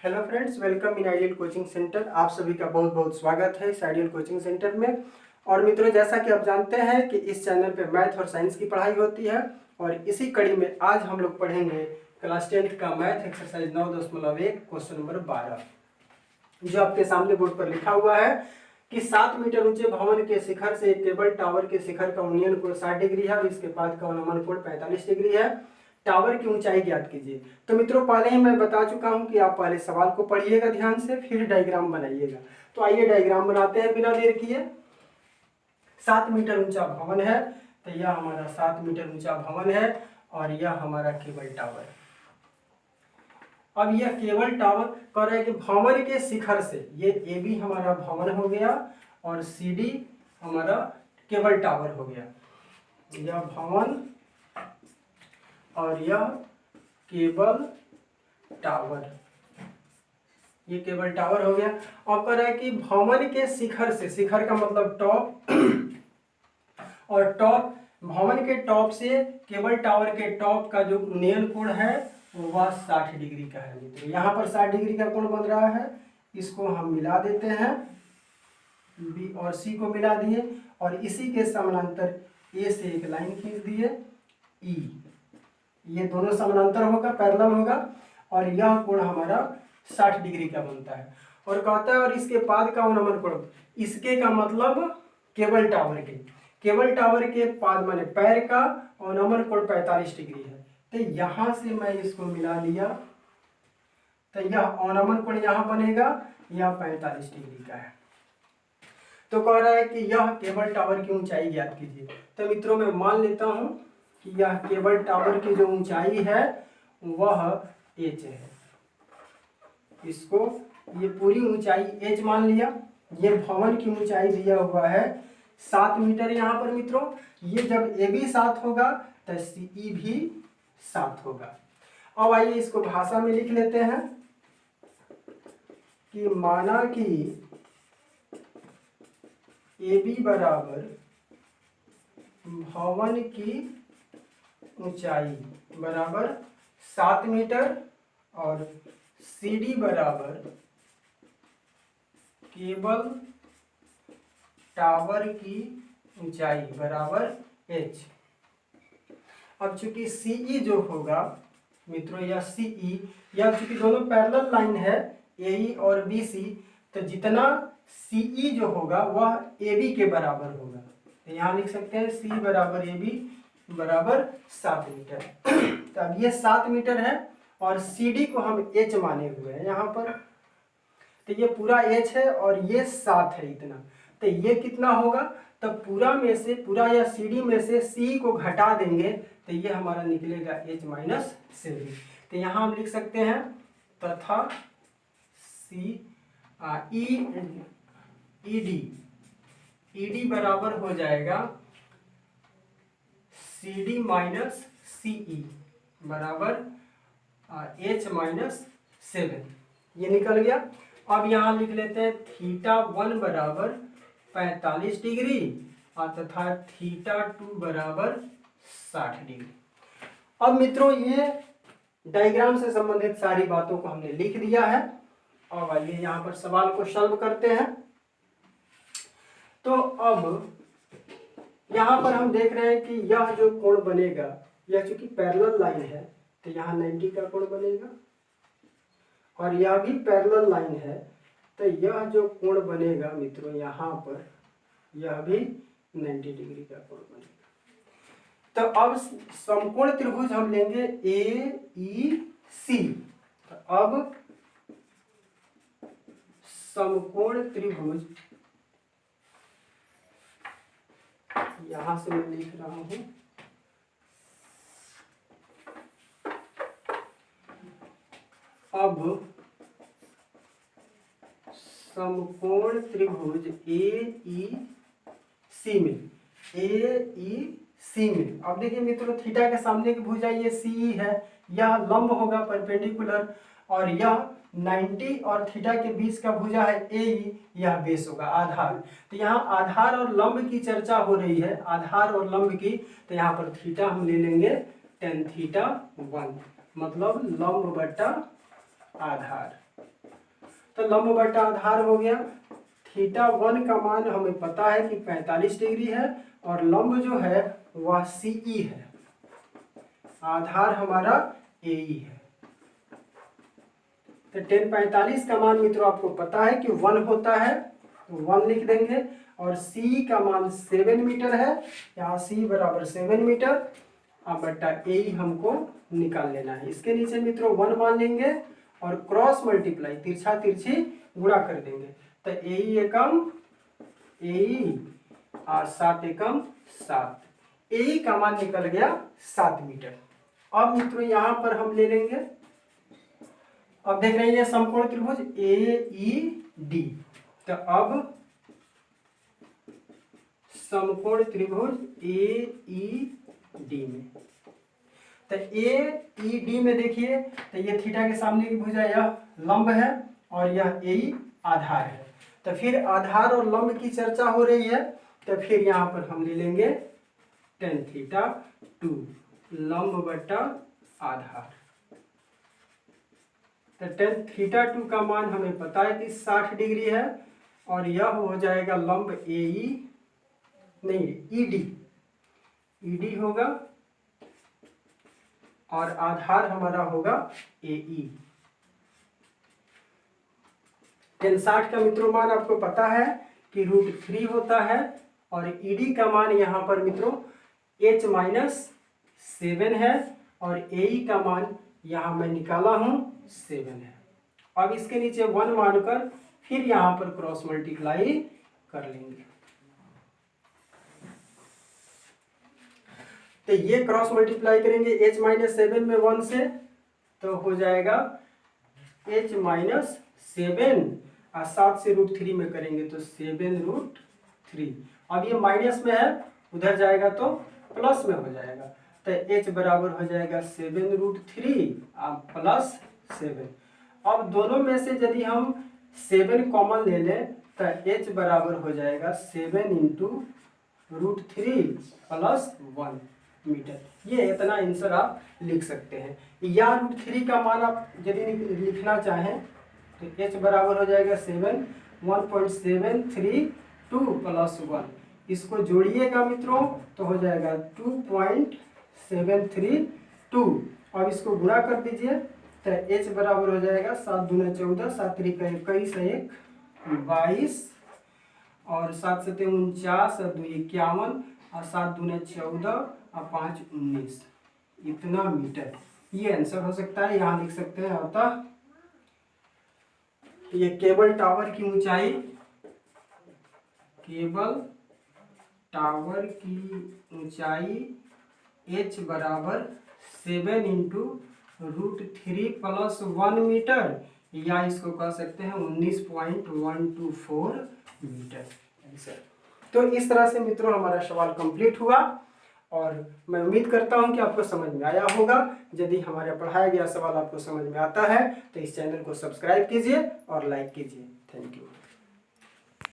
Hello friends, welcome in ideal coaching centre. आप सभी का बहुत बहुत स्वागत है इस आइडियल कोचिंग सेंटर में। और मित्रों, जैसा कि आप जानते हैं कि इस चैनल पे मैथ और साइंस की पढ़ाई होती है और इसी कड़ी में आज हम लोग पढ़ेंगे क्लास 10th का मैथ एक्सरसाइज 9.1 क्वेश्चन नंबर 12, जो आपके सामने बोर्ड पर लिखा हुआ है कि 7 मीटर ऊंचे भवन के शिखर से केबल टावर के शिखर का उन्नयन कोण 60 डिग्री है और इसके पाद का अवनमन कोण 45 डिग्री है। टावर की ऊंचाई ज्ञात कीजिए। तो मित्रों, पहले ही मैं बता चुका हूं कि आप पहले सवाल को पढ़िएगा ध्यान से, फिर डायग्राम बनाइएगा। तो आइए डायग्राम बनाते हैं बिना देर किए। 7 मीटर ऊंचा भवन है, तो यह हमारा 7 मीटर ऊंचा भवन है और यह हमारा केबल टावर है। अब यह केबल टावर कह रहा है कि भवन के शिखर से, ये ए बी हमारा भवन हो गया और सी डी हमारा केबल टावर हो गया। यह भवन और यह केबल टावर, ये केबल टावर हो गया। अब कह रहा है कि भवन के शिखर से, शिखर का मतलब टॉप, और टॉप, भवन के टॉप से केबल टावर के टॉप का जो उन्नयन कोण है वह 60 डिग्री का है। मित्रों, यहाँ पर 60 डिग्री का कोण बन रहा है, इसको हम मिला देते हैं, बी और सी को मिला दिए और इसी के समानांतर ए से एक लाइन खींच दिए, ई। ये दोनों समानांतर होगा, पैरेलल होगा और यह कोण हमारा 60 डिग्री का बनता है। और कहता है और इसके पाद का अवनमन कोण, इसके का मतलब केबल टावर के, केबल टावर के पाद माने पैर का अवनमन कोण 45 डिग्री है। तो यहां से मैं इसको मिला लिया, तो यह अवनमन कोण यहां बनेगा, यह 45 डिग्री का है। तो कह रहा है कि यह केबल टावर की ऊंचाई ज्ञात कीजिए। तो मित्रों, मैं मान लेता हूं कि यह केबल टावर की जो ऊंचाई है वह h है। इसको ये पूरी ऊंचाई h मान लिया। ये भवन की ऊंचाई दिया हुआ है 7 मीटर यहाँ पर। मित्रों, ये जब ए बी 7 होगा तो सी ई भी 7 होगा। अब आइए इसको भाषा में लिख लेते हैं कि माना कि ए बी बराबर भवन की ऊंचाई बराबर 7 मीटर और सी डी बराबर केबल टावर की ऊंचाई बराबर h। अब चूंकि सीई जो होगा मित्रों, यह सीई, यह चूंकि दोनों पैरेलल लाइन है एई और बीसी, तो जितना सीई जो होगा वह ए बी के बराबर होगा। तो यहाँ लिख सकते हैं सी बराबर ए बी बराबर 7 मीटर। तो अब ये 7 मीटर है और सी डी को हम h माने हुए हैं यहाँ पर। तो ये पूरा h है और ये 7 है इतना। तो ये कितना होगा, तो पूरा में से, पूरा या सी डी में से सी को घटा देंगे तो ये हमारा निकलेगा h माइनस 7। तो यहाँ हम लिख सकते हैं तथा सी ई डी बराबर हो जाएगा सी डी माइनस सी ई बराबर h माइनस 7। ये निकल गया। अब यहाँ लिख लेते हैं θ1 बराबर 45 डिग्री और तथा θ2 बराबर 60 डिग्री। अब मित्रों, ये डायग्राम से संबंधित सारी बातों को हमने लिख दिया है। अब आइए यहाँ पर सवाल को सॉल्व करते हैं। तो अब यहाँ पर हम देख रहे हैं कि यह जो कोण बनेगा, यह चूंकि पैरेलल लाइन है तो यहाँ 90 का कोण बनेगा और यह भी पैरेलल लाइन है, तो यह जो कोण बनेगा मित्रों यहाँ पर, यह भी 90 डिग्री का कोण बनेगा। तो अब समकोण त्रिभुज हम लेंगे ए ई सी। तो अब समकोण त्रिभुज, यहां से मैं लिख रहा हूं, अब समकोण त्रिभुज ए ई सी में, अब देखिए मित्रों, थीटा के सामने की भुजा ये सी है, यह लंब होगा परपेंडिकुलर, और यह 90 और थीटा के बीच का भुजा है ए, यह बेस होगा, आधार। तो यहाँ आधार और लंब की चर्चा हो रही है, आधार और लंब की। तो यहाँ पर थीटा हम ले लेंगे tan θ1, मतलब लंब बटा आधार। तो लंब बटा आधार हो गया। थीटा 1 का मान हमें पता है कि 45 डिग्री है और लंब जो है वह CE है, आधार हमारा AE है। तो tan 45 का मान मित्रों आपको पता है कि 1 होता है, तो 1 लिख देंगे। और CE का मान 7 मीटर है, यहाँ C बराबर 7 मीटर अब बटा AE हमको निकाल लेना है। इसके नीचे मित्रों 1 मान लेंगे और क्रॉस मल्टीप्लाई तिरछा तिरछी गुणा कर देंगे। तो AE एकम AE और 7 एकम 7, AE का मान निकल गया 7 मीटर। अब मित्रों यहाँ पर हम ले लेंगे, अब देख रहे हैं समकोण त्रिभुज AED। तो अब समकोण त्रिभुज AED में, तो AED में देखिए, तो ये थीटा के सामने की भुजा यह लंब है और यह AE आधार है। तो फिर आधार और लंब की चर्चा हो रही है, तो फिर यहाँ पर हम ले लेंगे tan थीटा 2 लंब बटा आधार। तो tan थीटा 2 का मान हमें पता है कि 60 डिग्री है और यह हो जाएगा लंब AE नहीं ED होगा और आधार हमारा होगा AE। tan 60 का मित्रों मान आपको पता है कि √3 होता है और ED का मान यहाँ पर मित्रों H-7 है और AE का मान यहाँ मैं निकाला हूँ 7 है। अब इसके नीचे 1 मानकर फिर यहाँ पर क्रॉस मल्टीप्लाई कर लेंगे। तो ये क्रॉस मल्टीप्लाई करेंगे H-7 में 1 से, तो हो जाएगा H-7 और 7 से √3 में करेंगे तो 7√3। अब ये माइनस में है, उधर जाएगा तो प्लस में हो जाएगा। तो H बराबर हो जाएगा 7√3 प्लस 7। अब दोनों में से यदि हम 7 कॉमन ले लें तो H बराबर हो जाएगा 7 × √3 प्लस 1 मीटर। ये इतना आंसर आप लिख सकते हैं। या √3 का मान आप यदि लिखना चाहें तो H बराबर हो जाएगा 1.732 प्लस 1। इसको जोड़िएगा मित्रों तो हो जाएगा 2.732। अब इसको गुणा कर दीजिए तो H बराबर हो जाएगा 7 दूने 14, 7 3 21, 1 22 और 7 7 49 और 2 51 और 7 दूने 14 और 5 19, इतना मीटर। ये आंसर हो सकता है। यहाँ लिख सकते हैं अतः ये केबल टावर की ऊंचाई, केबल टावर की ऊंचाई H बराबर 7 × √3 प्लस 1 मीटर, या इसको कह सकते हैं 19.124 मीटर आंसर। तो इस तरह से मित्रों हमारा सवाल कंप्लीट हुआ और मैं उम्मीद करता हूं कि आपको समझ में आया होगा। यदि हमारा पढ़ाया गया सवाल आपको समझ में आता है तो इस चैनल को सब्सक्राइब कीजिए और लाइक कीजिए। Thank you.